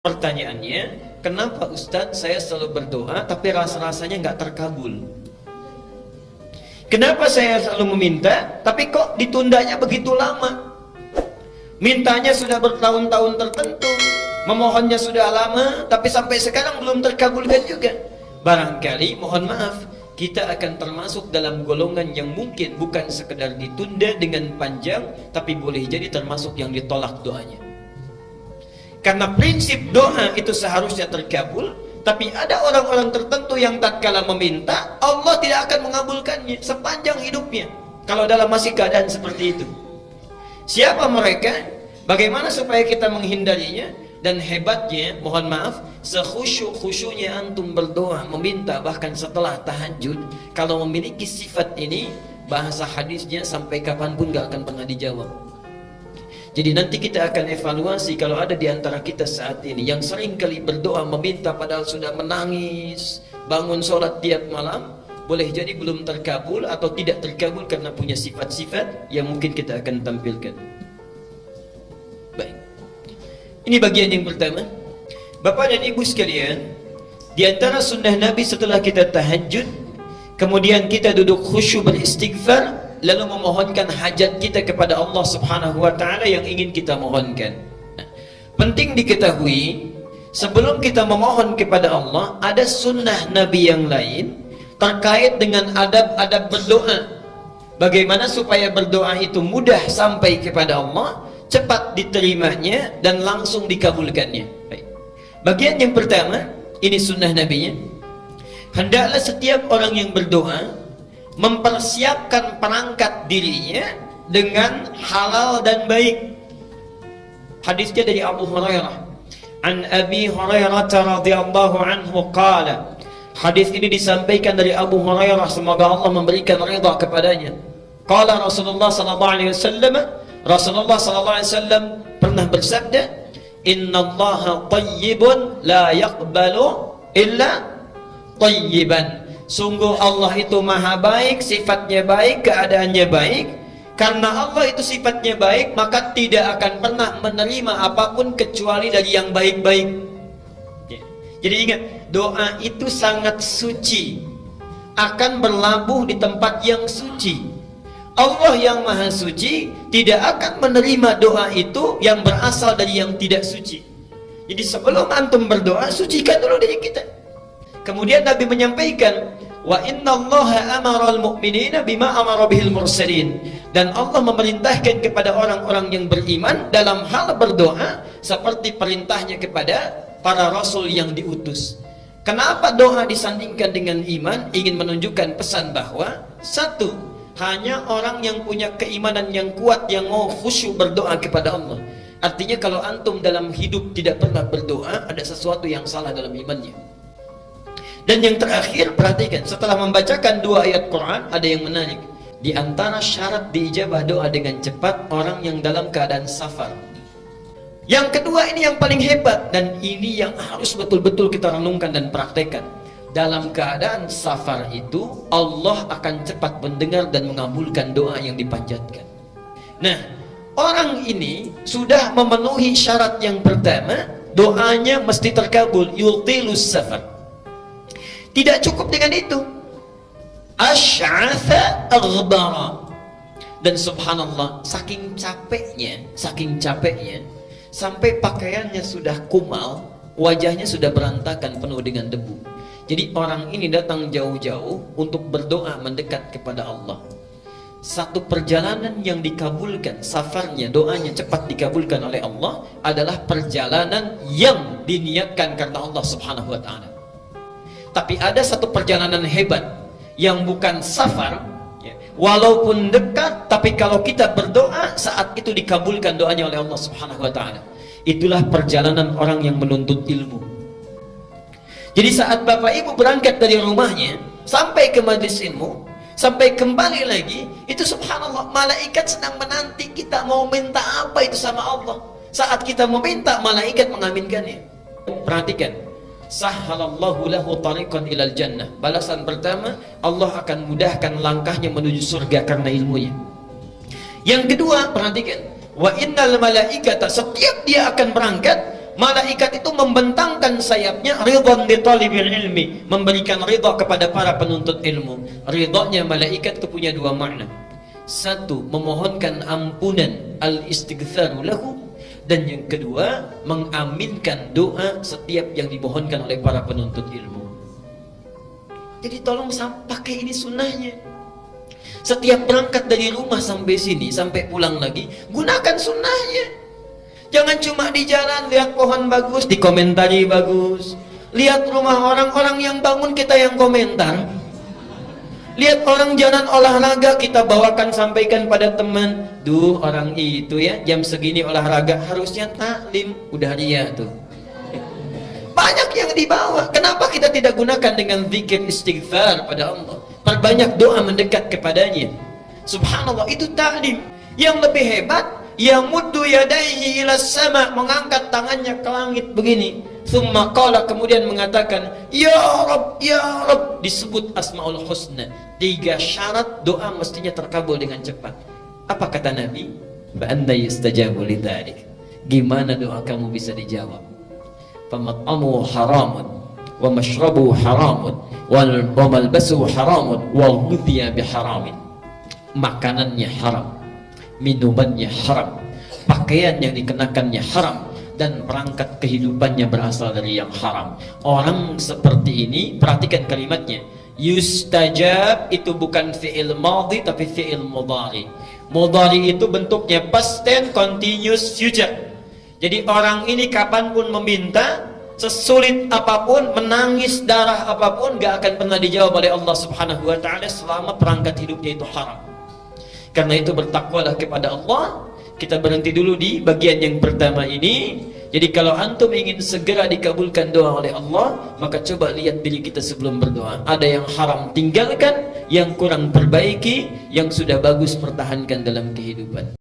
Pertanyaannya, kenapa Ustadz saya selalu berdoa tapi rasa-rasanya nggak terkabul? Kenapa saya selalu meminta tapi kok ditundanya begitu lama? Mintanya sudah bertahun-tahun tertentu, memohonnya sudah lama tapi sampai sekarang belum terkabulkan juga. Barangkali, mohon maaf, kita akan termasuk dalam golongan yang mungkin bukan sekedar ditunda dengan panjang, tapi boleh jadi termasuk yang ditolak doanya. Karena prinsip doa itu seharusnya terkabul, tapi ada orang-orang tertentu yang tatkala meminta, Allah tidak akan mengabulkannya sepanjang hidupnya kalau dalam masih keadaan seperti itu. Siapa mereka? Bagaimana supaya kita menghindarinya? Dan hebatnya, mohon maaf, sekhusyuk-khusyuknya antum berdoa, meminta bahkan setelah tahajud, kalau memiliki sifat ini, bahasa hadisnya sampai kapanpun gak akan pernah dijawab. Jadi nanti kita akan evaluasi kalau ada di antara kita saat ini yang sering kali berdoa meminta padahal sudah menangis, bangun sholat tiap malam, boleh jadi belum terkabul atau tidak terkabul karena punya sifat-sifat yang mungkin kita akan tampilkan. Baik, ini bagian yang pertama. Bapak dan Ibu sekalian, di antara sunnah Nabi setelah kita tahajud, kemudian kita duduk khusyuk beristighfar, lalu memohonkan hajat kita kepada Allah Subhanahu wa ta'ala yang ingin kita mohonkan. Penting diketahui, sebelum kita memohon kepada Allah, ada sunnah Nabi yang lain terkait dengan adab-adab berdoa. Bagaimana supaya berdoa itu mudah sampai kepada Allah, cepat diterimanya, dan langsung dikabulkannya. Baik. Bagian yang pertama, ini sunnah Nabi-nya. Hendaklah setiap orang yang berdoa mempersiapkan perangkat dirinya dengan halal dan baik. Hadisnya dari Abu Hurairah. An Abi Hurairah radhiyallahu anhu qala. Hadis ini disampaikan dari Abu Hurairah, semoga Allah memberikan ridha kepadanya. Qala Rasulullah sallallahu alaihi wasallam, Rasulullah sallallahu alaihi wasallam pernah bersabda, "Innallaha thayyibun la yaqbalu illa thayyiban." Sungguh Allah itu maha baik, sifatnya baik, keadaannya baik. Karena Allah itu sifatnya baik, maka tidak akan pernah menerima apapun kecuali dari yang baik-baik. Jadi ingat, doa itu sangat suci, akan berlabuh di tempat yang suci. Allah yang maha suci tidak akan menerima doa itu yang berasal dari yang tidak suci. Jadi sebelum antum berdoa, sucikan dulu diri kita. Kemudian Nabi menyampaikan, wa innallaha amaral mu'minina bima amara bihil mursalin, dan Allah memerintahkan kepada orang-orang yang beriman dalam hal berdoa seperti perintahnya kepada para rasul yang diutus. Kenapa doa disandingkan dengan iman? Ingin menunjukkan pesan bahwa satu, hanya orang yang punya keimanan yang kuat yang mau khusyuk berdoa kepada Allah. Artinya kalau antum dalam hidup tidak pernah berdoa, ada sesuatu yang salah dalam imannya. Dan yang terakhir, perhatikan, setelah membacakan dua ayat Quran, ada yang menarik. Di antara syarat diijabah doa dengan cepat, orang yang dalam keadaan safar. Yang kedua, ini yang paling hebat, dan ini yang harus betul-betul kita renungkan dan praktekkan. Dalam keadaan safar itu, Allah akan cepat mendengar dan mengabulkan doa yang dipanjatkan. Nah, orang ini sudah memenuhi syarat yang pertama, doanya mesti terkabul, yultilus safar. Tidak cukup dengan itu, asy'atha aghbara. Dan subhanallah, saking capeknya sampai pakaiannya sudah kumal, wajahnya sudah berantakan penuh dengan debu. Jadi orang ini datang jauh-jauh untuk berdoa mendekat kepada Allah. Satu perjalanan yang dikabulkan, safarnya, doanya cepat dikabulkan oleh Allah, adalah perjalanan yang diniatkan karena Allah Subhanahu wa ta'ala. Tapi ada satu perjalanan hebat yang bukan safar, walaupun dekat, tapi kalau kita berdoa saat itu dikabulkan doanya oleh Allah Subhanahu wa ta'ala. Itulah perjalanan orang yang menuntut ilmu. Jadi saat Bapak Ibu berangkat dari rumahnya sampai ke majelis ilmu, sampai kembali lagi, itu subhanallah, malaikat sedang menanti kita mau minta apa itu sama Allah. Saat kita meminta, malaikat mengaminkannya. Perhatikan, sahhalallahu lahu tariqan ilal jannah. Balasan pertama, Allah akan mudahkan langkahnya menuju surga karena ilmunya. Yang kedua, perhatikan, wa innal malaikata, setiap dia akan berangkat, malaikat itu membentangkan sayapnya ridwan li talibil ilmi, memberikan ridha kepada para penuntut ilmu. Ridhanya malaikat itu punya dua makna. Satu, memohonkan ampunan, al-istighfaru lahu, dan yang kedua, mengaminkan doa setiap yang dimohonkan oleh para penuntut ilmu. Jadi tolong pakai ini sunnahnya. Setiap berangkat dari rumah sampai sini, sampai pulang lagi, gunakan sunnahnya. Jangan cuma di jalan lihat pohon bagus, dikomentari bagus. Lihat rumah orang-orang yang bangun, kita yang komentar. Lihat orang jalan olahraga, kita bawakan, sampaikan pada teman. Duh, orang itu ya jam segini olahraga, harusnya taklim. Udah ria tuh. Banyak yang dibawa. Kenapa kita tidak gunakan dengan zikir istighfar pada Allah? Perbanyak doa mendekat kepadanya. Subhanallah, itu taklim. Yang lebih hebat, yang muddu yadaihi ila sama, mengangkat tangannya ke langit begini. Thumma qala, kemudian mengatakan, ya Rabb, ya Rabb, disebut Asmaul Husna. 3 syarat doa mestinya terkabul dengan cepat. Apa kata Nabi? Ba'anda yustajabu lidzalik. Gimana doa kamu bisa dijawab? Famat'amu haramun wa mashrabu haramun wa malbasu haramun wa ghudhiya biharamin. Makanannya haram, minumannya haram, pakaian yang dikenakannya haram, dan perangkat kehidupannya berasal dari yang haram. Orang seperti ini, perhatikan kalimatnya, yustajab itu bukan fi'il madhi tapi fi'il mudhari. Mudhari itu bentuknya past tense continuous future. Jadi orang ini kapanpun meminta, sesulit apapun, menangis darah apapun, gak akan pernah dijawab oleh Allah Subhanahu wa ta'ala selama perangkat hidupnya itu haram. Karena itu bertakwalah kepada Allah. Kita berhenti dulu di bagian yang pertama ini. Jadi kalau antum ingin segera dikabulkan doa oleh Allah, maka coba lihat diri kita sebelum berdoa. Ada yang haram tinggalkan, yang kurang perbaiki, yang sudah bagus pertahankan dalam kehidupan.